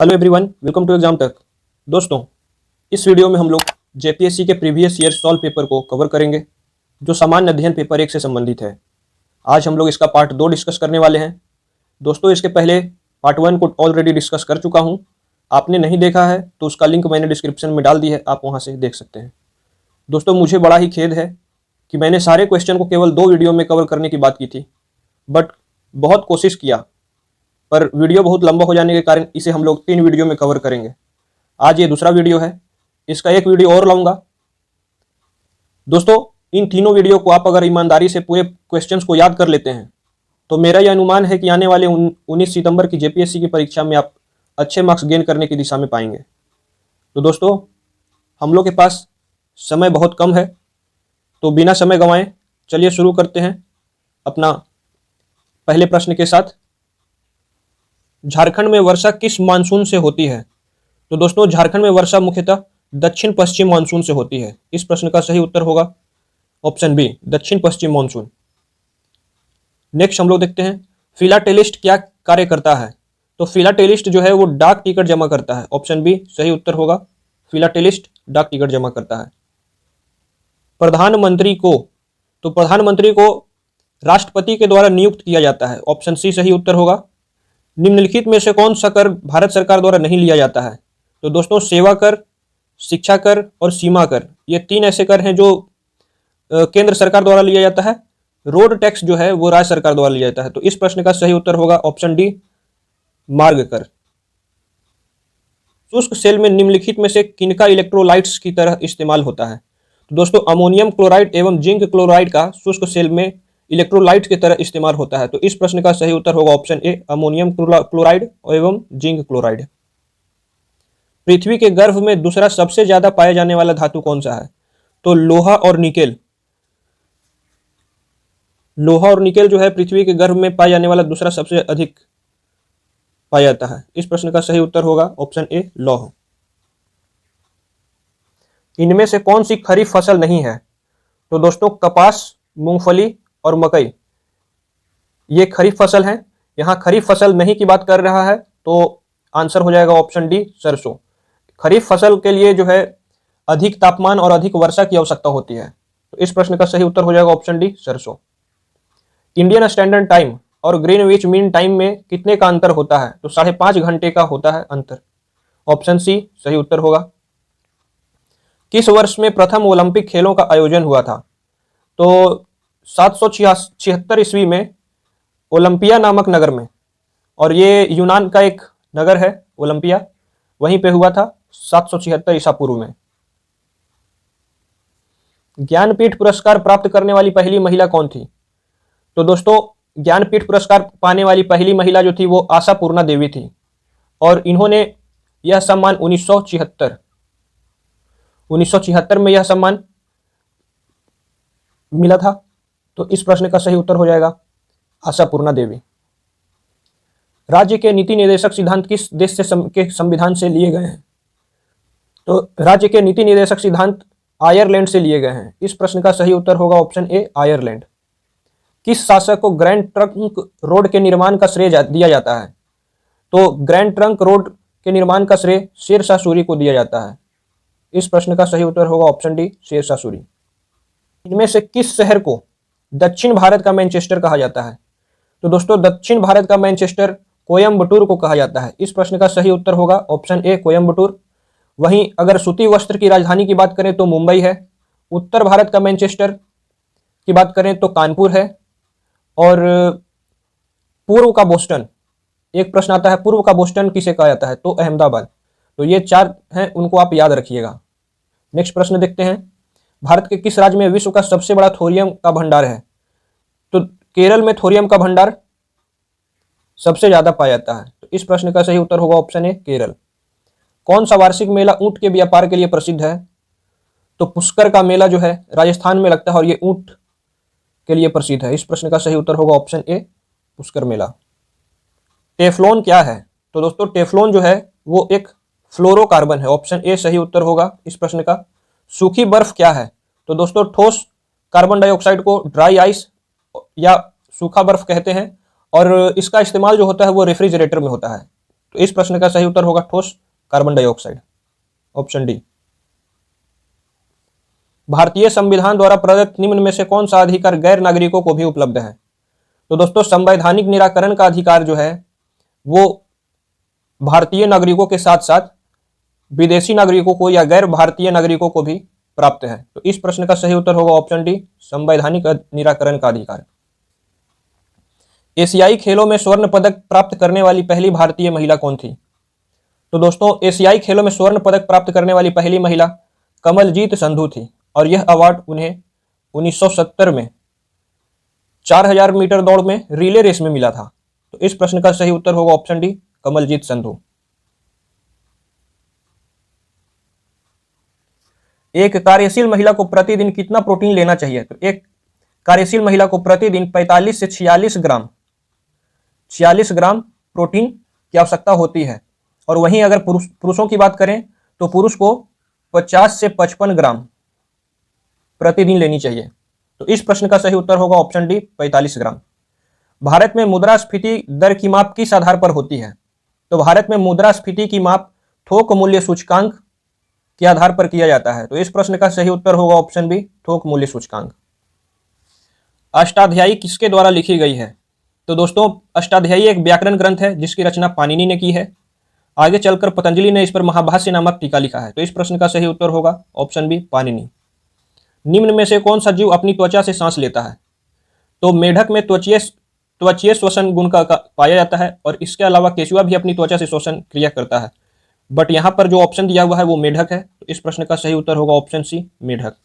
Hello everyone, welcome to exam तक। दोस्तों, इस वीडियो में हम लोग जेपीएससी के प्रीवियस ईयर सॉल्व पेपर को कवर करेंगे जो सामान्य अध्ययन पेपर 1 से संबंधित है। आज हम लोग इसका पार्ट 2 डिस्कस करने वाले हैं। दोस्तों, इसके पहले पार्ट 1 को ऑलरेडी डिस्कस कर चुका हूं। आपने नहीं देखा है तो उसका लिंक मैंने डिस्क्रिप्शन में डाल दी है, आप वहां से देख सकते हैं। दोस्तों, मुझे बड़ा ही खेद है कि मैंने सारे क्वेश्चन को केवल 2 वीडियो में कवर करने की बात की थी, बट बहुत कोशिश किया पर वीडियो बहुत लंबा हो जाने के कारण इसे हम लोग 3 वीडियो में कवर करेंगे। आज ये दूसरा वीडियो है, इसका एक वीडियो और लाऊंगा। दोस्तों, इन तीनों वीडियो को आप अगर ईमानदारी से पूरे क्वेश्चंस को याद कर लेते हैं तो मेरा यह अनुमान है कि आने वाले 19 सितंबर की जेपीएससी की परीक्षा में आप अच्छे मार्क्स गेन करने की दिशा में पाएंगे। तो दोस्तों, हम लोग के पास समय बहुत कम है, तो बिना समय गंवाए चलिए शुरू करते हैं अपना पहले प्रश्न के साथ। झारखंड में वर्षा किस मानसून से होती है? तो दोस्तों, झारखंड में वर्षा मुख्यतः दक्षिण पश्चिम मानसून से होती है। इस प्रश्न का सही उत्तर होगा ऑप्शन बी, दक्षिण पश्चिम मानसून। नेक्स्ट हम लोग देखते हैं, फिलाटेलिस्ट क्या कार्य करता है? तो फिलाटेलिस्ट जो है वो डाक टिकट जमा करता है। ऑप्शन बी सही उत्तर होगा, फिलाटेलिस्ट डाक टिकट जमा करता है। प्रधानमंत्री को, तो प्रधानमंत्री को राष्ट्रपति के द्वारा नियुक्त किया जाता है। ऑप्शन सी सही उत्तर होगा। निम्नलिखित में से कौन सा कर भारत सरकार द्वारा नहीं लिया जाता है? तो दोस्तों, सेवा कर, शिक्षा कर और सीमा कर, ये 3 ऐसे कर हैं जो केंद्र सरकार द्वारा लिया जाता है। रोड टैक्स जो है वो राज्य सरकार द्वारा लिया जाता है। तो इस प्रश्न का सही उत्तर होगा ऑप्शन डी, मार्ग कर। शुष्क सेल में निम्नलिखित में से किनका इलेक्ट्रोलाइट्स की तरह इस्तेमाल होता है? तो दोस्तों, अमोनियम क्लोराइड एवं जिंक क्लोराइड का शुष्क सेल में इलेक्ट्रोलाइट की तरह इस्तेमाल होता है। तो इस प्रश्न का सही उत्तर होगा ऑप्शन ए, अमोनियम क्लोराइड एवं जिंक क्लोराइड। पृथ्वी के गर्भ में दूसरा सबसे ज्यादा पाया जाने वाला धातु कौन सा है? तो लोहा और निकेल। लोहा और निकेल जो है पृथ्वी के गर्भ में पाया जाने वाला दूसरा सबसे अधिक पाया जाता है। इस प्रश्न का सही उत्तर होगा ऑप्शन ए, लौह। इनमें से कौन सी खरीफ फसल नहीं है? तो दोस्तों, कपास, मूंगफली और मकई ये खरीफ फसल हैं। यहां खरीफ फसल नहीं की बात कर रहा है तो आंसर हो जाएगा ऑप्शन डी, सरसों। खरीफ फसल के लिए जो है अधिक तापमान और अधिक वर्षा की आवश्यकता होती है। तो इस प्रश्न का सही उत्तर हो जाएगा ऑप्शन डी, सरसों। इंडियन स्टैंडर्ड टाइम और ग्रीनविच मीन टाइम में कितने का अंतर होता है? तो 5.5 घंटे का होता है अंतर। ऑप्शन सी सही उत्तर होगा। किस वर्ष में प्रथम ओलंपिक खेलों का आयोजन हुआ था? तो 776 ईस्वी में ओलंपिया नामक नगर में, और ये यूनान का एक नगर है ओलंपिया, वहीं पे हुआ था 776 ईसा पूर्व में। ज्ञानपीठ पुरस्कार प्राप्त करने वाली पहली महिला कौन थी? तो दोस्तों, ज्ञानपीठ पुरस्कार पाने वाली पहली महिला जो थी वो आशापूर्णा देवी थी, और इन्होंने यह सम्मान 1976 में यह सम्मान मिला था। तो इस प्रश्न का सही उत्तर हो जाएगा आशापूर्णा देवी। राज्य के नीति निर्देशक सिद्धांत किस देश से के संविधान से लिए गए हैं? तो राज्य के नीति निर्देशक सिद्धांत आयरलैंड से लिए गए हैं। इस प्रश्न का सही उत्तर होगा ऑप्शन ए, आयरलैंड। किस शासक को ग्रैंड ट्रंक रोड के निर्माण का श्रेय दिया जाता है? तो ग्रैंड ट्रंक रोड के निर्माण का श्रेय शेरशाह सूरी को दिया जाता है। इस प्रश्न का सही उत्तर होगा ऑप्शन डी, शेरशाह सूरी। इनमें से किस शहर को दक्षिण भारत का मैनचेस्टर कहा जाता है? तो दोस्तों, दक्षिण भारत का मैनचेस्टर कोयम्बटूर को कहा जाता है। इस प्रश्न का सही उत्तर होगा ऑप्शन ए, कोयम्बटूर। वहीं अगर सूती वस्त्र की राजधानी की बात करें तो मुंबई है। उत्तर भारत का मैनचेस्टर की बात करें तो कानपुर है। और पूर्व का बोस्टन, एक प्रश्न आता है, पूर्व का बोस्टन किसे कहा जाता है? तो अहमदाबाद। तो ये 4 हैं, उनको आप याद रखिएगा। नेक्स्ट प्रश्न देखते हैं, भारत के किस राज्य में विश्व का सबसे बड़ा थोरियम का भंडार है? तो केरल में थोरियम का भंडार सबसे ज्यादा पाया जाता है। तो इस प्रश्न का सही उत्तर होगा ऑप्शन ए, केरल। कौन सा वार्षिक मेला ऊंट के व्यापार के लिए प्रसिद्ध है? तो पुष्कर का मेला जो है राजस्थान में लगता है और ये ऊंट के लिए प्रसिद्ध है। इस प्रश्न का सही उत्तर होगा option A, Pushkar Mela. Teflon क्या है? तो दोस्तों, टेफ्लॉन जो है वो एक फ्लोरोकार्बन है। ऑप्शन ए सही उत्तर होगा इस प्रश्न का। सूखी बर्फ क्या है? तो दोस्तों, ठोस कार्बन डाइऑक्साइड को ड्राई आइस या सूखा बर्फ कहते हैं, और इसका इस्तेमाल जो होता है वो रेफ्रिजरेटर में होता है। तो इस प्रश्न का सही उत्तर होगा ठोस कार्बन डाइऑक्साइड, ऑप्शन डी। भारतीय संविधान द्वारा प्रदत्त निम्न में से कौन सा अधिकार गैर नागरिकों को भी उपलब्ध है? तो दोस्तों संवैधानिक निराकरण का अधिकार जो है वो भारतीय नागरिकों के साथ साथ विदेशी नागरिकों को या गैर भारतीय नागरिकों को भी प्राप्त है। तो इस प्रश्न का सही उत्तर होगा ऑप्शन डी, संवैधानिक निराकरण का अधिकार। एशियाई खेलों में स्वर्ण पदक प्राप्त करने वाली पहली भारतीय महिला कौन थी? तो दोस्तों एशियाई खेलों में स्वर्ण पदक प्राप्त करने वाली पहली महिला कमलजीत संधू थी और यह अवार्ड उन्हें 1970 में 4000 मीटर दौड़ में रिले रेस में मिला था। तो इस प्रश्न का सही उत्तर होगा ऑप्शन डी, कमलजीत संधू। एक कार्यशील महिला को प्रतिदिन कितना प्रोटीन लेना चाहिए? तो एक कार्यशील महिला को प्रतिदिन 45 से 46 ग्राम प्रोटीन की आवश्यकता होती है और वहीं अगर पुरुषों की बात करें तो पुरुष को 50 से 55 ग्राम प्रतिदिन लेनी चाहिए। तो इस प्रश्न का सही उत्तर होगा ऑप्शन डी, 45 ग्राम। भारत में मुद्रास्फीति दर की माप किस आधार पर होती है? तो भारत में मुद्रास्फीति की माप थोक मूल्य सूचकांक के आधार पर किया जाता है। तो इस प्रश्न का सही उत्तर होगा ऑप्शन बी, थोक मूल्य सूचकांक। अष्टाध्यायी किसके द्वारा लिखी गई है? तो दोस्तों अष्टाध्यायी एक व्याकरण ग्रंथ है जिसकी रचना पाणिनि ने की है। आगे चलकर पतंजलि ने इस पर महाभाष्य नामक टीका लिखा है। तो इस प्रश्न का सही उत्तर होगा ऑप्शन बी, पाणिनि। निम्न में से कौन सा जीव अपनी त्वचा से सांस लेता है? तो मेढक में त्वचीय श्वसन गुण का पाया जाता है और इसके अलावा केंचुआ भी अपनी त्वचा से श्वसन क्रिया करता है, बट यहां पर जो ऑप्शन दिया हुआ है वो मेढक है। तो इस प्रश्न का सही उत्तर होगा ऑप्शन सी, मेढक।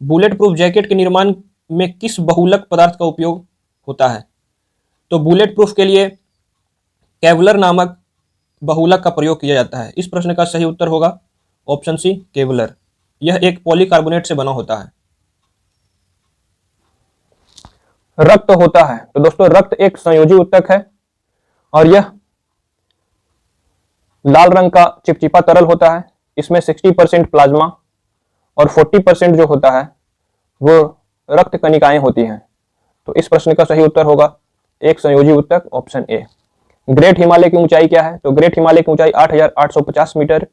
बुलेट प्रूफ जैकेट के निर्माण में किस बहुलक पदार्थ का उपयोग होता है? तो बुलेट प्रूफ के लिए केवलर नामक बहुलक का प्रयोग किया जाता है। इस प्रश्न का सही उत्तर होगा ऑप्शन सी, केवलर। यह एक पॉलीकार्बोनेट से बना होता है। रक्त होता है। तो दोस्तों रक्त एक संयोजी ऊतक है और यह लाल रंग का चिपचिपा तरल होता है। इसमें 60% प्लाज्मा और 40% जो होता है वो रक्त कणिकाएं होती हैं। तो इस प्रश्न का सही उत्तर होगा एक संयोजी ऊतक, ऑप्शन ए। ग्रेट हिमालय की ऊंचाई क्या है? तो ग्रेट हिमालय की ऊंचाई 8850 मीटर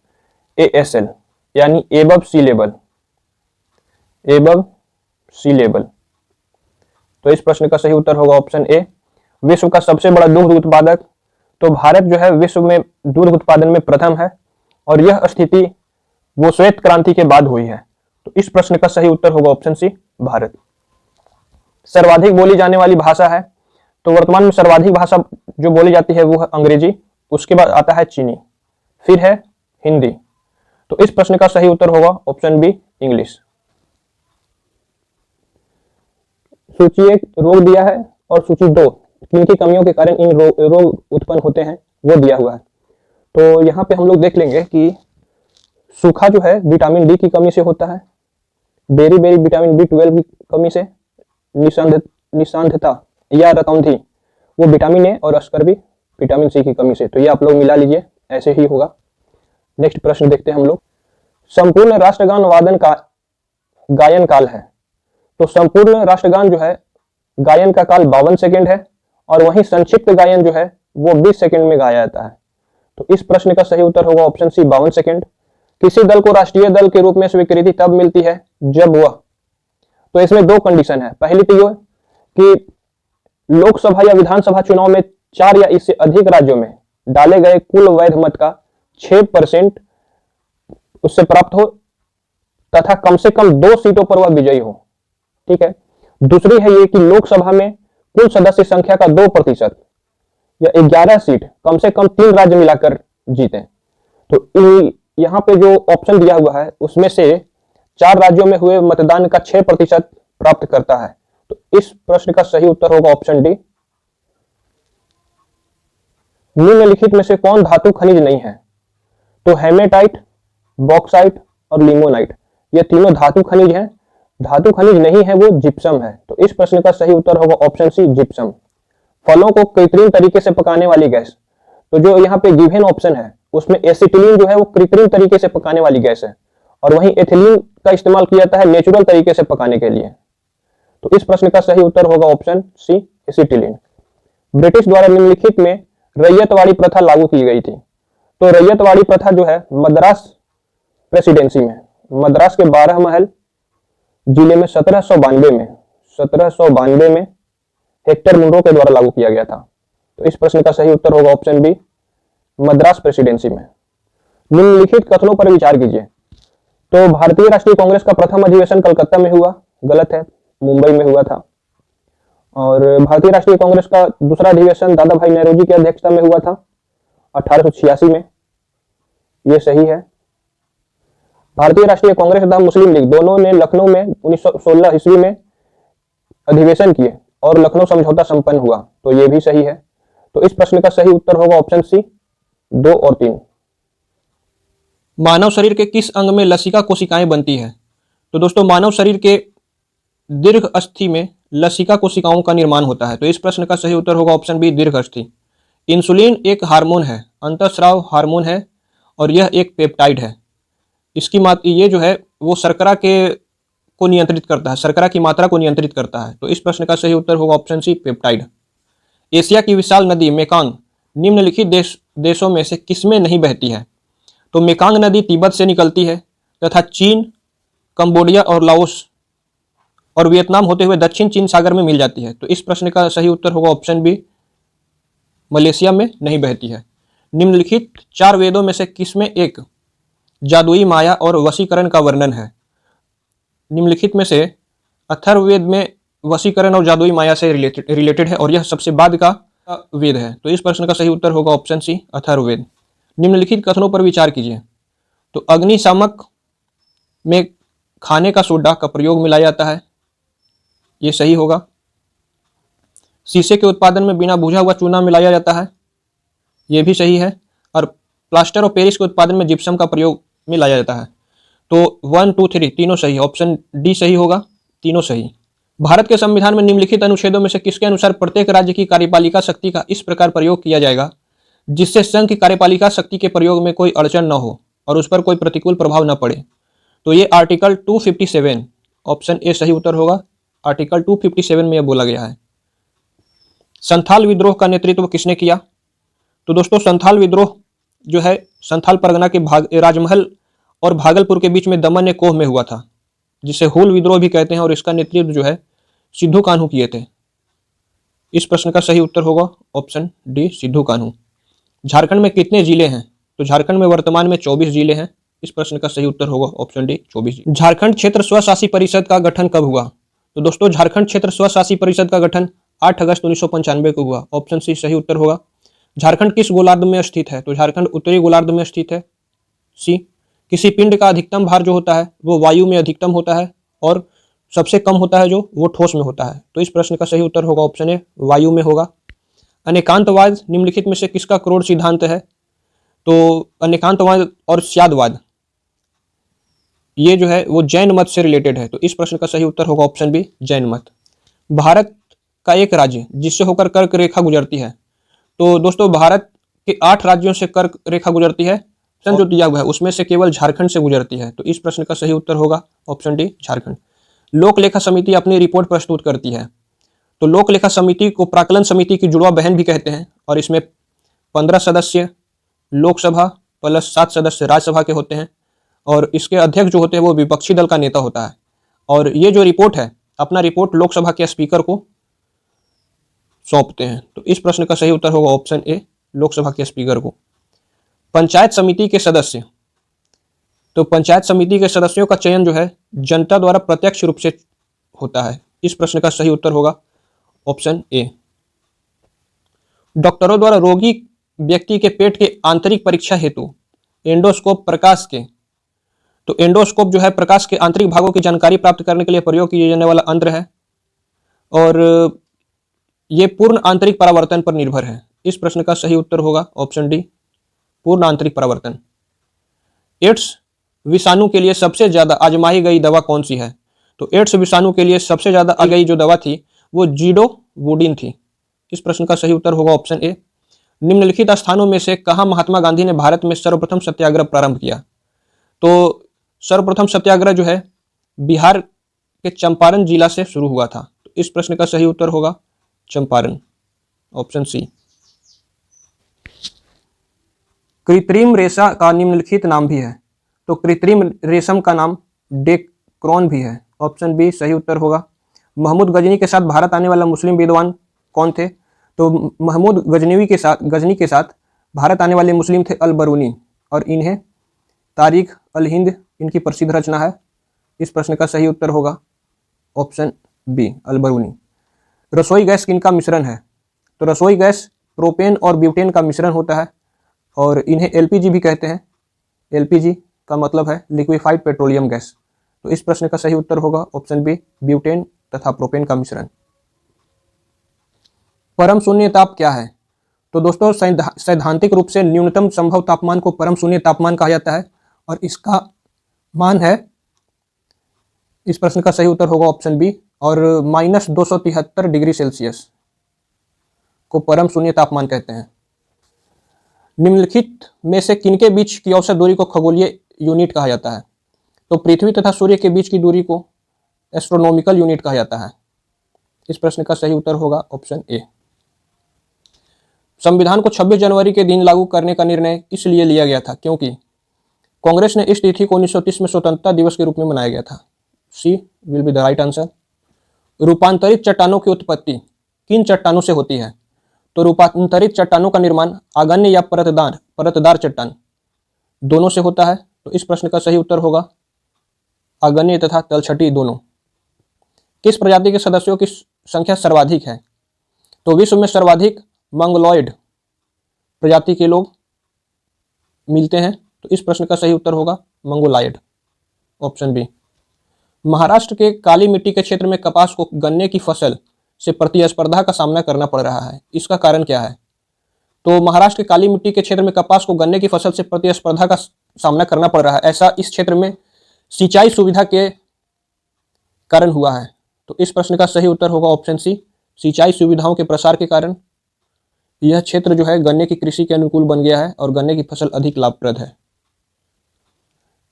ASL यानी एबव सी लेवल, एबव सी लेवल। तो इस प्रश्न का सही उत्तर होगा ऑप्शन ए। विश्व का सबसे बड़ा दुग्ध उत्पादक, तो भारत जो है विश्व में दूध उत्पादन में प्रथम है और यह स्थिति वो श्वेत क्रांति के बाद हुई है। तो इस प्रश्न का सही उत्तर होगा ऑप्शन सी, भारत। सर्वाधिक बोली जाने वाली भाषा है, तो वर्तमान में सर्वाधिक भाषा जो बोली जाती है वो है अंग्रेजी, उसके बाद आता है चीनी, फिर है हिंदी। तो इस प्रश्न का सही उत्तर होगा ऑप्शन बी, इंग्लिश। सूची 1 रोग दिया है और सूची 2 किन कमियों के कारण इन रोग उत्पन्न होते हैं वो दिया हुआ है। तो यहाँ पे हम लोग देख लेंगे कि सूखा जो है विटामिन डी की कमी से होता है, बेरी विटामिन B12 की कमी से, निशांधता या रतौंधी वो विटामिन ए और अस्कर्बी विटामिन सी की कमी से। तो ये आप लोग मिला लीजिए, ऐसे ही होगा। नेक्स्ट प्रश्न देखते हैं हम लोग। संपूर्ण राष्ट्रगान वादन का गायन काल है, तो संपूर्ण राष्ट्रगान जो है गायन का काल 52 सेकेंड है और वहीं संक्षिप्त गायन जो है वो 20 सेकेंड में गाया जाता है। तो इस प्रश्न का सही उत्तर होगा ऑप्शन सी, 52 सेकेंड। किसी दल को राष्ट्रीय दल के रूप में स्वीकृति तब मिलती है जब वह, तो इसमें 2 कंडीशन है। पहली तो यह कि लोकसभा या विधानसभा चुनाव में 4 या इससे अधिक राज्यों में डाले गए कुल वैध मत का 6% उससे प्राप्त हो तथा कम से कम 2 सीटों पर वह विजयी हो। ठीक है। दूसरी है ये कि लोकसभा में कुल सदस्य संख्या का 2% या 11 सीट कम से कम 3 राज्य मिलाकर जीते। तो यहाँ पे जो ऑप्शन दिया हुआ है उसमें से 4 राज्यों में हुए मतदान का 6% प्राप्त करता है। तो इस प्रश्न का सही उत्तर होगा ऑप्शन डी। निम्नलिखित में से कौन धातु खनिज नहीं है? तो हेमेटाइट, बॉक्साइट और लिमोनाइट ये तीनों धातु खनिज हैं। धातु खनिज नहीं है वो जिप्सम है। तो इस प्रश्न का सही उत्तर होगा ऑप्शन सी, जिप्सम। फलों को कृत्रिम तरीके से पकाने वाली गैस, तो जो यहाँ पे गिवन ऑप्शन है उसमें एसिटिलीन जो है वो कृत्रिम तरीके से पकाने वाली गैस है और वहीं एथिलीन का इस्तेमाल किया जाता है नेचुरल तरीके से पकाने के लिए। तो इस प्रश्न का सही उत्तर होगा ऑप्शन सी, एसिटिलीन। ब्रिटिश द्वारा निम्नलिखित में रैयतवाड़ी प्रथा लागू की गई थी। तो रैयतवाड़ी प्रथा जो है मद्रास प्रेसिडेंसी में, मद्रास के 12 महल जिले में 1792 में हेक्टर मुनरो के द्वारा लागू किया गया था। तो इस प्रश्न का सही उत्तर होगा ऑप्शन बी, मद्रास प्रेसिडेंसी में। निम्नलिखित कथनों पर विचार कीजिए। तो भारतीय राष्ट्रीय कांग्रेस का प्रथम अधिवेशन कलकत्ता में हुआ, गलत है, मुंबई में हुआ था। और भारतीय राष्ट्रीय कांग्रेस का दूसरा अधिवेशन दादा भाई नौरोजी की अध्यक्षता में हुआ था 1886 में, यह सही है। भारतीय राष्ट्रीय कांग्रेस तथा मुस्लिम लीग दोनों ने लखनऊ में 1916 ईस्वी में अधिवेशन किए और लखनऊ समझौता संपन्न हुआ, तो यह भी सही है। तो इस प्रश्न का सही उत्तर होगा ऑप्शन सी, 2 और 3। मानव शरीर के किस अंग में लसिका कोशिकाएं बनती है? तो दोस्तों मानव शरीर के दीर्घ अस्थि में लसिका कोशिकाओं का निर्माण होता है। तो इस प्रश्न का सही उत्तर होगा ऑप्शन बी, दीर्घ अस्थि। इंसुलिन एक हार्मोन है, अंतःस्राव हार्मोन है और यह एक पेप्टाइड है। इसकी ये जो है वो शर्करा को नियंत्रित करता है, शर्करा की मात्रा को नियंत्रित करता है। तो इस प्रश्न का सही उत्तर होगा ऑप्शन सी, पेप्टाइड। एशिया की विशाल नदी मेकांग निम्नलिखित देशों में से किसमें नहीं बहती है? तो मेकांग नदी तिब्बत से निकलती है तथा चीन, कंबोडिया और लाओस और वियतनाम होते हुए दक्षिण चीन सागर में मिल जाती है। तो इस प्रश्न का सही उत्तर होगा ऑप्शन बी, मलेशिया में नहीं बहती है। निम्नलिखित 4 वेदों में से किसमें एक जादुई माया और वशीकरण का वर्णन है? निम्नलिखित में से अथर्ववेद में वशीकरण और जादुई माया से रिलेटेड है और यह सबसे बाद का वेद है। तो इस प्रश्न का सही उत्तर होगा ऑप्शन सी, अथर्ववेद। निम्नलिखित कथनों पर विचार कीजिए। तो अग्निशामक में खाने का सोडा का प्रयोग मिलाया जाता है, यह सही होगा। शीशे के उत्पादन में बिना भुजा हुआ चूना मिलाया जाता है, यह भी सही है। और प्लास्टर ऑफ पेरिस के उत्पादन में जिप्सम का प्रयोग मिलाया जाता है। तो 1, 2, 3 तीनों सही, ऑप्शन डी सही होगा, तीनों सही। भारत के संविधान में निम्नलिखित अनुच्छेदों में से किसके अनुसार प्रत्येक राज्य की कार्यपालिका शक्ति का इस प्रकार प्रयोग किया जाएगा जिससे संघ की कार्यपालिका शक्ति के प्रयोग में कोई अड़चन न हो और उस पर कोई प्रतिकूल प्रभाव न पड़े? तो ये आर्टिकल 257, ऑप्शन ए सही उत्तर होगा। आर्टिकल 257 में यह बोला गया है। संथाल विद्रोह का नेतृत्व किसने किया? तो दोस्तों संथाल विद्रोह जो है संथाल परगना के राजमहल और भागलपुर के बीच में दमन कोह में हुआ था, जिसे हुल विद्रोह भी कहते हैं, और इसका नेतृत्व जो है सिद्धू कान्हू किए थे। इस प्रश्न का सही उत्तर होगा ऑप्शन डी, सिद्धू कान्हू। झारखंड में कितने जिले हैं? तो झारखंड में वर्तमान में 24 जिले हैं। इस प्रश्न का सही उत्तर होगा ऑप्शन डी, 24। झारखंड क्षेत्र स्वशासी परिषद का गठन कब हुआ? तो दोस्तों झारखंड क्षेत्र स्वशासी परिषद का गठन 8 अगस्त 1995 को हुआ, ऑप्शन सी सही उत्तर होगा। झारखंड किस गोलार्ध में स्थित है? तो झारखंड उत्तरी गोलार्ध में स्थित है, सी। किसी पिंड का अधिकतम भार जो होता है वो वायु में अधिकतम होता है और सबसे कम होता है जो वो ठोस में होता है। तो इस प्रश्न का सही उत्तर होगा ऑप्शन ए, वायु में होगा। अनेकांतवाद निम्नलिखित में से किसका क्रोड सिद्धांत है? तो अनेकांतवाद और स्यादवाद ये जो है वो जैन मत से रिलेटेड है। तो इस प्रश्न का सही उत्तर होगा ऑप्शन बी, जैन मत। भारत का एक राज्य जिससे होकर कर्क रेखा गुजरती है। तो दोस्तों भारत के 8 राज्यों से कर्क रेखा गुजरती है, जो दिया हुआ है उसमें से केवल झारखंड से गुजरती है। तो इस प्रश्न का सही उत्तर होगा ऑप्शन डी, झारखंड। लोक लेखा समिति अपनी रिपोर्ट प्रस्तुत करती है। तो लोक लेखा समिति को प्राक्कलन समिति की जुड़वा बहन भी कहते हैं और इसमें 15 सदस्य लोकसभा प्लस 7 सदस्य राज्यसभा के होते हैं और इसके अध्यक्ष जो होते हैं वो विपक्षी दल का नेता होता है। और ये जो रिपोर्ट है अपना रिपोर्ट लोकसभा के स्पीकर को सौंपते हैं। तो इस प्रश्न का सही उत्तर होगा ऑप्शन ए, लोकसभा के स्पीकर को। पंचायत समिति के सदस्य, तो पंचायत समिति के सदस्यों का चयन जो है जनता द्वारा प्रत्यक्ष रूप से होता है। इस प्रश्न का सही उत्तर होगा ऑप्शन ए। डॉक्टरों द्वारा रोगी व्यक्ति के पेट के आंतरिक परीक्षा हेतु एंडोस्कोप प्रकाश के, तो एंडोस्कोप जो है प्रकाश के आंतरिक भागों की जानकारी प्राप्त करने के लिए प्रयोग किए जाने वाला यंत्र है और ये पूर्ण आंतरिक परावर्तन पर निर्भर है। इस प्रश्न का सही उत्तर होगा ऑप्शन डी, पूर्ण आंतरिक परावर्तन। एड्स विषाणु के लिए सबसे ज्यादा आजमाई गई दवा कौन सी है? तो एड्स विषाणु के लिए सबसे ज्यादा आजमाई गई जो दवा थी वो जीडोवुडिन थी। इस प्रश्न का सही उत्तर होगा ऑप्शन ए। निम्नलिखित स्थानों में से कहां महात्मा गांधी ने भारत में सर्वप्रथम सत्याग्रह प्रारंभ किया? तो सर्वप्रथम सत्याग्रह जो है बिहार के चंपारण जिला से शुरू हुआ था। तो इस प्रश्न का सही उत्तर होगा चंपारण, ऑप्शन सी। कृत्रिम रेशा का निम्नलिखित नाम भी है। तो कृत्रिम रेशम का नाम डेक्रोन भी है। ऑप्शन बी सही उत्तर होगा। महमूद गजनी के साथ भारत आने वाला मुस्लिम विद्वान कौन थे? तो महमूद गजनी के साथ भारत आने वाले मुस्लिम थे अल बरूनी, और इन्हें तारीख अल हिंद इनकी प्रसिद्ध रचना है। इस प्रश्न का सही उत्तर होगा ऑप्शन बी अल बरूनी। रसोई गैस किनका मिश्रण है? तो रसोई गैस प्रोपेन और ब्यूटेन का मिश्रण होता है, और इन्हें एलपीजी भी कहते हैं। एलपीजी का मतलब है लिक्विफाइड पेट्रोलियम गैस। तो इस प्रश्न का सही उत्तर होगा ऑप्शन बी ब्यूटेन तथा प्रोपेन का मिश्रण। परम शून्य ताप क्या है? तो दोस्तों सैद्धांतिक रूप से न्यूनतम संभव तापमान को परम शून्य तापमान कहा जाता है, और इसका मान है, इस प्रश्न का सही उत्तर होगा ऑप्शन बी, और -273 डिग्री सेल्सियस को परम शून्य तापमान कहते हैं। निम्नलिखित में से किनके बीच की औसत दूरी को खगोलीय यूनिट कहा जाता है? तो पृथ्वी तथा सूर्य के बीच की दूरी को एस्ट्रोनॉमिकल यूनिट कहा जाता है। इस प्रश्न का सही उत्तर होगा ऑप्शन ए। संविधान को 26 जनवरी के दिन लागू करने का निर्णय इसलिए लिया गया था क्योंकि कांग्रेस ने इस तिथि को 1930 में स्वतंत्रता दिवस के रूप में मनाया गया था। C will be the right answer. रूपांतरित चट्टानों की उत्पत्ति किन चट्टानों से होती है? तो रूपांतरित चट्टानों का निर्माण आगन्य या परतदार चट्टान दोनों से होता है। तो इस प्रश्न का सही उत्तर होगा आगन्य तथा तलछटी दोनों। किस प्रजाति के सदस्यों की संख्या सर्वाधिक है? तो विश्व में सर्वाधिक मंगोलॉयड प्रजाति के लोग मिलते हैं। तो इस प्रश्न का सही उत्तर होगा मंगोलॉयड, ऑप्शन बी। महाराष्ट्र के काली मिट्टी के क्षेत्र में कपास को गन्ने की फसल से प्रतिस्पर्धा का सामना करना पड़ रहा है, इसका कारण क्या है? तो महाराष्ट्र के काली मिट्टी के क्षेत्र में कपास को गन्ने की फसल से प्रतिस्पर्धा का सामना करना पड़ रहा है, ऐसा इस क्षेत्र में सिंचाई सुविधा के कारण हुआ है। तो इस प्रश्न का सही उत्तर होगा ऑप्शन सी, सिंचाई सुविधाओं के प्रसार के कारण यह क्षेत्र जो है गन्ने की कृषि के अनुकूल बन गया है और गन्ने की फसल अधिक लाभप्रद है।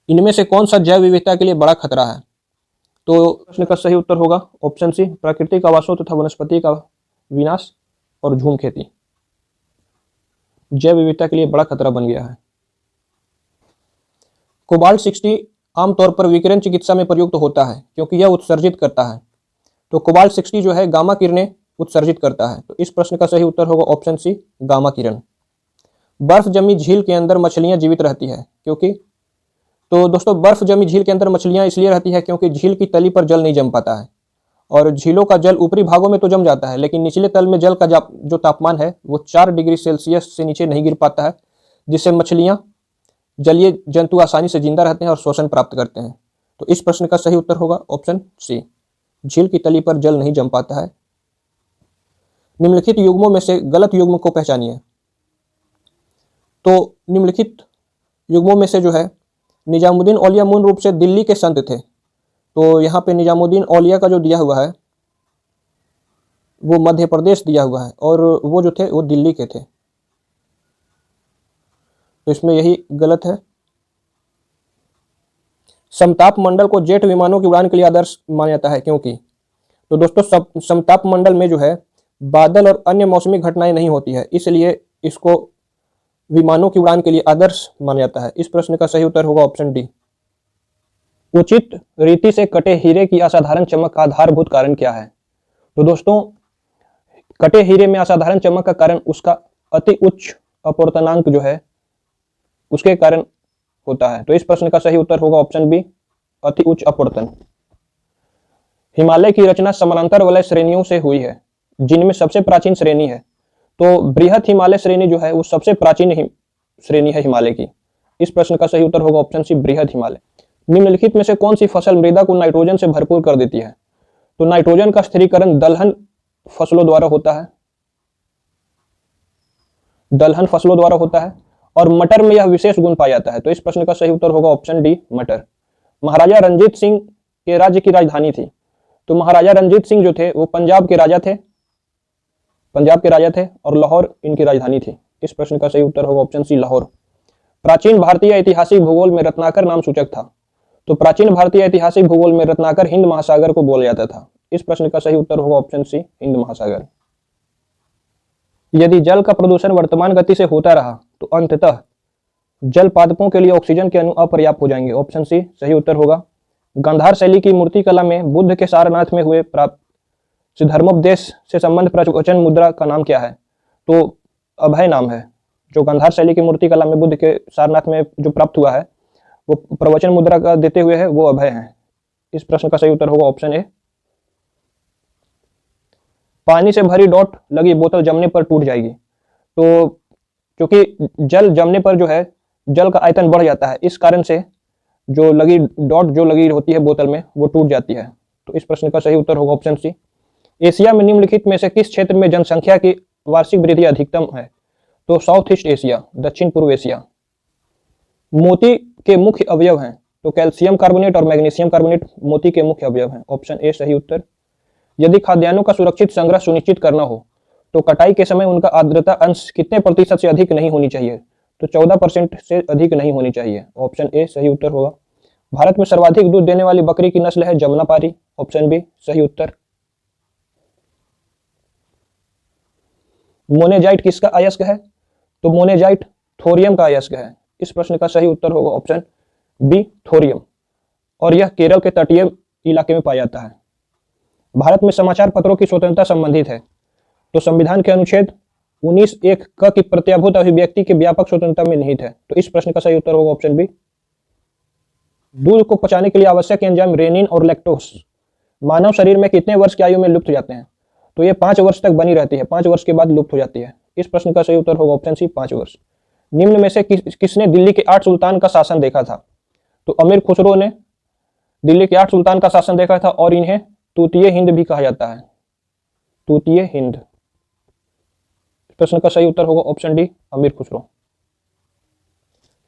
इनमें से कौन सा जैव विविधता के लिए बड़ा खतरा है? तो प्रश्न का सही उत्तर होगा ऑप्शन सी, प्राकृतिक आवासों तथा वनस्पति का विनाश और झूम खेती जैव विविधता के लिए बड़ा खतरा बन गया है। कोबाल्ट 60 आमतौर पर विकिरण चिकित्सा में प्रयुक्त होता है क्योंकि यह उत्सर्जित करता है। तो कोबाल्ट 60 जो है गामा किरणें उत्सर्जित करता है। तो इस प्रश्न का सही उत्तर होगा ऑप्शन सी, गामा किरण। बर्फ जमी झील के अंदर मछलियां जीवित रहती है क्योंकि, तो दोस्तों बर्फ जमी झील के अंदर मछलियां इसलिए रहती है क्योंकि झील की तली पर जल नहीं जम पाता है, और झीलों का जल ऊपरी भागों में तो जम जाता है लेकिन निचले तल में जल का जो तापमान है वो 4 डिग्री सेल्सियस से नीचे नहीं गिर पाता है, जिससे मछलियां जलीय जंतु आसानी से जिंदा रहते हैं और श्वसन प्राप्त करते हैं। तो इस प्रश्न का सही उत्तर होगा ऑप्शन सी, झील की तली पर जल नहीं जम पाता है। निम्नलिखित युग्मों में से गलत युग्म को पहचानिए। तो निम्नलिखित युग्मों में से जो है निजामुद्दीन औलिया मूल रूप से दिल्ली के संत थे। तो यहाँ पे निजामुद्दीन औलिया का जो दिया हुआ है वो मध्य प्रदेश दिया हुआ है और वो जो थे वो दिल्ली के थे, तो इसमें यही गलत है। समताप मंडल को जेट विमानों की उड़ान के लिए आदर्श माना जाता है क्योंकि, तो दोस्तों समताप मंडल में जो है बादल और अन्य मौसमी घटनाएं नहीं होती है, इसलिए इसको विमानों की उड़ान के लिए आदर्श माना जाता है। इस प्रश्न का सही उत्तर होगा ऑप्शन डी। उचित रीति से कटे हीरे की असाधारण चमक का आधारभूत कारण क्या है? तो दोस्तों कटे हीरे में असाधारण चमक का कारण उसका अति उच्च अपवर्तनांक जो है उसके कारण होता है। तो इस प्रश्न का सही उत्तर होगा ऑप्शन बी, अति उच्च अपवर्तन। हिमालय की रचना समानांतर वलय श्रेणियों से हुई है जिनमें सबसे प्राचीन श्रेणी है। तो बृहत हिमालय श्रेणी जो है वो सबसे प्राचीन श्रेणी है हिमालय की। इस प्रश्न का सही उत्तर होगा ऑप्शन सी, बृहत हिमालय। निम्नलिखित में से कौन सी फसल मृदा को नाइट्रोजन से भरपूर कर देती है? तो नाइट्रोजन का स्थिरीकरण दलहन फसलों द्वारा होता है, दलहन फसलों द्वारा होता है, और मटर में यह विशेष गुण पाया जाता है। तो इस प्रश्न का सही उत्तर होगा ऑप्शन डी, मटर। महाराजा रंजीत सिंह के राज्य की राजधानी थी। तो महाराजा रंजीत सिंह जो थे वो पंजाब के राजा थे और लाहौर इनकी राजधानी थी। इस प्रश्न का सही उत्तर होगा ऑप्शन सी, लाहौर। प्राचीन भारतीय ऐतिहासिक भूगोल में रत्नाकर नाम सूचक था। तो प्राचीन भारतीय ऐतिहासिक भूगोल में रत्नाकर हिंद महासागर को बोला जाता था। इस प्रश्न का सही उत्तर होगा ऑप्शन सी, हिंद महासागर। यदि जल का प्रदूषण वर्तमान गति से होता रहा तो अंततः जल पादपों के लिए ऑक्सीजन के अणु अपर्याप्त हो जाएंगे, ऑप्शन सी सही उत्तर होगा। गांधार शैली की मूर्ति कला में बुद्ध के सारनाथ में हुए प्राप्त धर्मोपदेश से संबंध प्रवचन मुद्रा का नाम क्या है? तो अभय नाम है। जो गांधार शैली की मूर्ति कला में बुद्ध के सारनाथ में जो प्राप्त हुआ है वो प्रवचन मुद्रा का देते हुए है, वो अभय है। इस प्रश्न का सही उत्तर होगा ऑप्शन ए। पानी से भरी डॉट लगी बोतल जमने पर टूट जाएगी। तो क्योंकि जल जमने पर जो है जल का आयतन बढ़ जाता है, इस कारण से जो लगी डॉट जो लगी होती है बोतल में वो टूट जाती है। तो इस प्रश्न का सही उत्तर होगा ऑप्शन सी। एशिया में निम्नलिखित में से किस क्षेत्र में जनसंख्या की वार्षिक वृद्धि अधिकतम है? तो साउथ ईस्ट एशिया, दक्षिण पूर्व एशिया। मोती के मुख्य अवयव हैं, तो कैल्शियम कार्बोनेट और मैग्नीशियम कार्बोनेट मोती के मुख्य अवयव हैं, ऑप्शन ए सही उत्तर। यदि खाद्यान्नों का सुरक्षित संग्रह सुनिश्चित करना हो तो कटाई के समय उनका आर्द्रता अंश कितने प्रतिशत से अधिक नहीं होनी चाहिए? तो 14% से अधिक नहीं होनी चाहिए, ऑप्शन ए सही उत्तर होगा। भारत में सर्वाधिक दूध देने वाली बकरी की नस्ल है जमुनापारी, ऑप्शन बी सही उत्तर। मोनेजाइट किसका अयस्क है? तो मोनेजाइट थोरियम का अयस्क है। इस प्रश्न का सही उत्तर होगा ऑप्शन बी थोरियम, और यह केरल के तटीय इलाके में पाया जाता है। भारत में समाचार पत्रों की स्वतंत्रता संबंधित है, तो संविधान के अनुच्छेद 19(1) क की प्रत्याभूत अभिव्यक्ति के व्यापक स्वतंत्रता में निहित है। तो इस प्रश्न का सही उत्तर होगा ऑप्शन बी। दूध को पचाने के लिए आवश्यक एंजाइम रेनिन और लैक्टोस मानव शरीर में कितने वर्ष की आयु में लुप्त हो जाते हैं? तो ये 5 वर्ष तक बनी रहती है, 5 वर्ष के बाद लुप्त हो जाती है। इस प्रश्न का सही उत्तर होगा ऑप्शन सी 5 वर्ष। निम्न में से किसने दिल्ली के 8 सुल्तान का शासन देखा था? तो अमीर खुसरो ने दिल्ली के 8 सुल्तान का शासन देखा था, और इन्हें तूतीय हिंद भी कहा जाता है, तूतीय हिंद। प्रश्न का सही उत्तर होगा ऑप्शन डी अमीर खुसरो।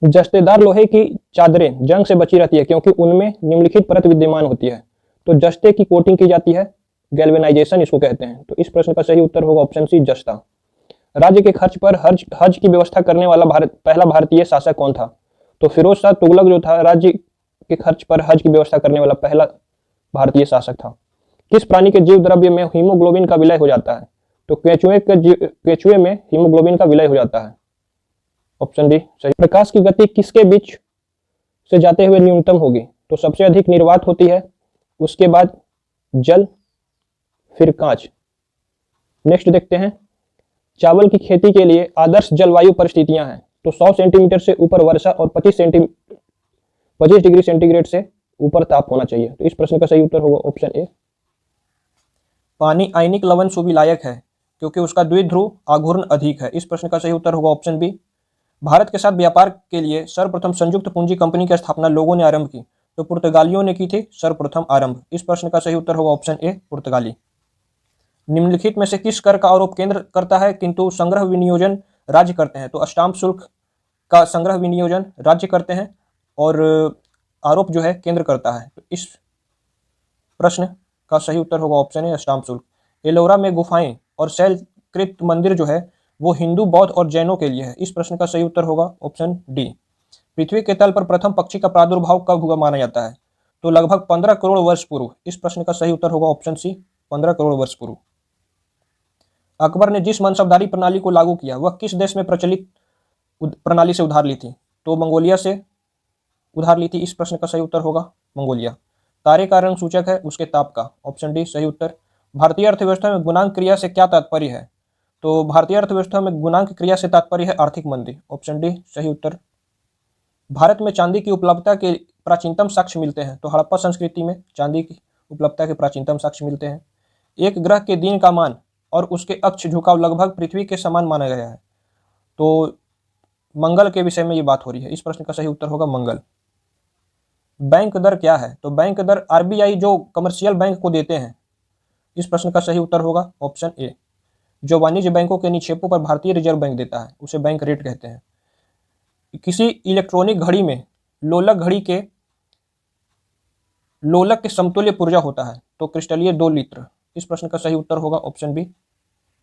जस्तेदार लोहे की चादरें जंग से बची रहती है क्योंकि उनमें निम्नलिखित परत विद्यमान होती है। तो जस्ते की कोटिंग की जाती है, गैल्वेनाइजेशन इसको कहते हैं। तो इस प्रश्न का सही उत्तर होगा ऑप्शन सी जस्ता। राज्य के खर्च पर हज की व्यवस्था करने वाला पहला भारतीय शासक कौन था? तो फिरोज शाह तुगलक जो था राज्य के खर्च पर हज की व्यवस्था करने वाला पहला भारतीय शासक था। किस प्राणी के जीव द्रव्य में हीमोग्लोबिन का विलय हो जाता है? तो केंचुए में हीमोग्लोबिन का विलय हो जाता है, ऑप्शन डी सही। प्रकाश की गति किसके बीच से जाते हुए न्यूनतम होगी? तो सबसे अधिक निर्वात होती है, उसके बाद जल, फिर कांच। नेक्स्ट देखते हैं, चावल की खेती के लिए आदर्श जलवायु परिस्थितियां हैं। तो 100 सेंटीमीटर से ऊपर वर्षा और 25 डिग्री सेंटीग्रेड से ऊपर ताप होना चाहिए। तो इस प्रश्न का सही उत्तर होगा ऑप्शन ए। पानी आयनिक लवण सुविलायक है क्योंकि उसका द्विध्रुव आघूर्ण अधिक है। इस प्रश्न का सही उत्तर होगा ऑप्शन बी। भारत के साथ व्यापार के लिए सर्वप्रथम संयुक्त पूंजी कंपनी की स्थापना लोगों ने आरंभ की, तो पुर्तगालियों ने की थी सर्वप्रथम आरंभ। इस प्रश्न का सही उत्तर होगा ऑप्शन ए पुर्तगाली। निम्नलिखित में से किस कर का आरोप केंद्र करता है किंतु संग्रह विनियोजन राज्य करते हैं? तो स्टाम्प शुल्क का संग्रह विनियोजन राज्य करते हैं और आरोप जो है केंद्र करता है। तो इस प्रश्न का सही उत्तर होगा ऑप्शन ए स्टाम्प शुल्क। एलोरा में गुफाएं और शैलकृत मंदिर जो है वो हिंदू, बौद्ध और जैनों के लिए है। इस प्रश्न का सही उत्तर होगा ऑप्शन डी। पृथ्वी के तल पर प्रथम पक्षी का प्रादुर्भाव कब हुआ माना जाता है? तो लगभग 15 करोड़ वर्ष पूर्व। इस प्रश्न का सही उत्तर होगा ऑप्शन सी 15 करोड़ वर्ष पूर्व। अकबर ने जिस मनसबदारी प्रणाली को लागू किया वह किस देश में प्रचलित प्रणाली से उधार ली थी? तो मंगोलिया से उधार ली थी। इस प्रश्न का सही उत्तर होगा मंगोलिया। तारे का रंग सूचक है उसके ताप का, ऑप्शन डी सही उत्तर। भारतीय अर्थव्यवस्था में गुणांक क्रिया से क्या तात्पर्य है? तो भारतीय अर्थव्यवस्था में गुणांक क्रिया से तात्पर्य है आर्थिक मंदी, ऑप्शन डी सही उत्तर। भारत में चांदी की उपलब्धता के प्राचीनतम साक्ष्य मिलते हैं। तो हड़प्पा संस्कृति में चांदी की उपलब्धता के प्राचीनतम साक्ष्य मिलते हैं। एक ग्रह के दिन का मान और उसके अक्ष झुकाव लगभग पृथ्वी के समान माना गया है। तो मंगल के विषय में ये बात हो रही है। इस प्रश्न का सही उत्तर होगा मंगल। बैंक दर क्या है? तो बैंक दर आरबीआई जो कमर्शियल बैंक को देते हैं। इस प्रश्न का सही उत्तर होगा ऑप्शन ए। जो वाणिज्य बैंकों के निक्षेपों पर भारतीय रिजर्व बैंक देता है उसे बैंक रेट कहते हैं। किसी इलेक्ट्रॉनिक घड़ी में लोलक के समतुल्य पुर्जा होता है। तो क्रिस्टलीय 2 लीटर। इस प्रश्न का सही उत्तर होगा ऑप्शन बी।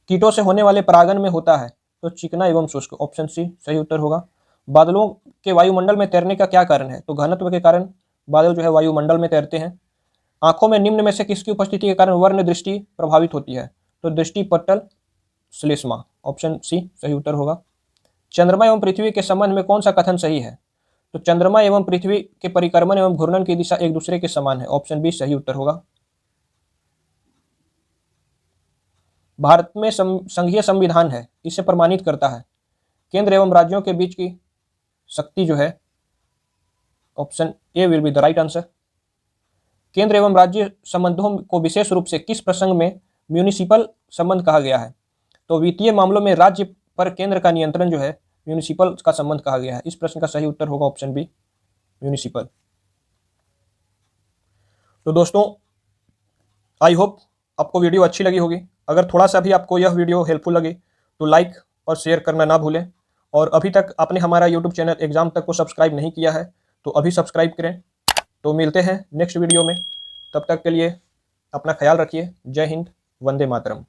कीटों से होने वाले परागण में होता है तो चिकना एवं शुष्क, ऑप्शन सी सही उत्तर होगा। बादलों के वायुमंडल में तैरने का क्या कारण है? तो घनत्व के कारण बादल जो है वायुमंडल में तैरते हैं। आंखों में निम्न में से किसकी उपस्थिति के कारण वर्ण दृष्टि प्रभावित होती है? तो दृष्टि पटल श्लेष्मा, ऑप्शन सी सही उत्तर होगा। चंद्रमा एवं पृथ्वी के संबंध में कौन सा कथन सही है? तो चंद्रमा एवं पृथ्वी के परिक्रमण एवं घूर्णन की दिशा एक दूसरे के समान है। ऑप्शन बी सही उत्तर होगा। भारत में संघीय संविधान है, इसे प्रमाणित करता है। केंद्र एवं राज्यों के बीच की शक्ति जो है, option A will be the right answer. केंद्र एवं राज्य संबंधों को विशेष रूप से किस प्रसंग में म्यूनिसिपल संबंध कहा गया है? तो वित्तीय मामलों में राज्य पर केंद्र का नियंत्रण जो है म्यूनिसिपल का संबंध कहा गया है। इस प्रश्न का सही उत्तर होगा ऑप्शन बी म्यूनिसिपल। तो दोस्तों, आई होप आपको वीडियो अच्छी लगी होगी। अगर थोड़ा सा भी आपको यह वीडियो हेल्पफुल लगी तो लाइक और शेयर करना ना भूलें। और अभी तक आपने हमारा यूट्यूब चैनल एग्जाम तक को सब्सक्राइब नहीं किया है तो अभी सब्सक्राइब करें। तो मिलते हैं नेक्स्ट वीडियो में, तब तक के लिए अपना ख्याल रखिए। जय हिंद, वंदे मातरम।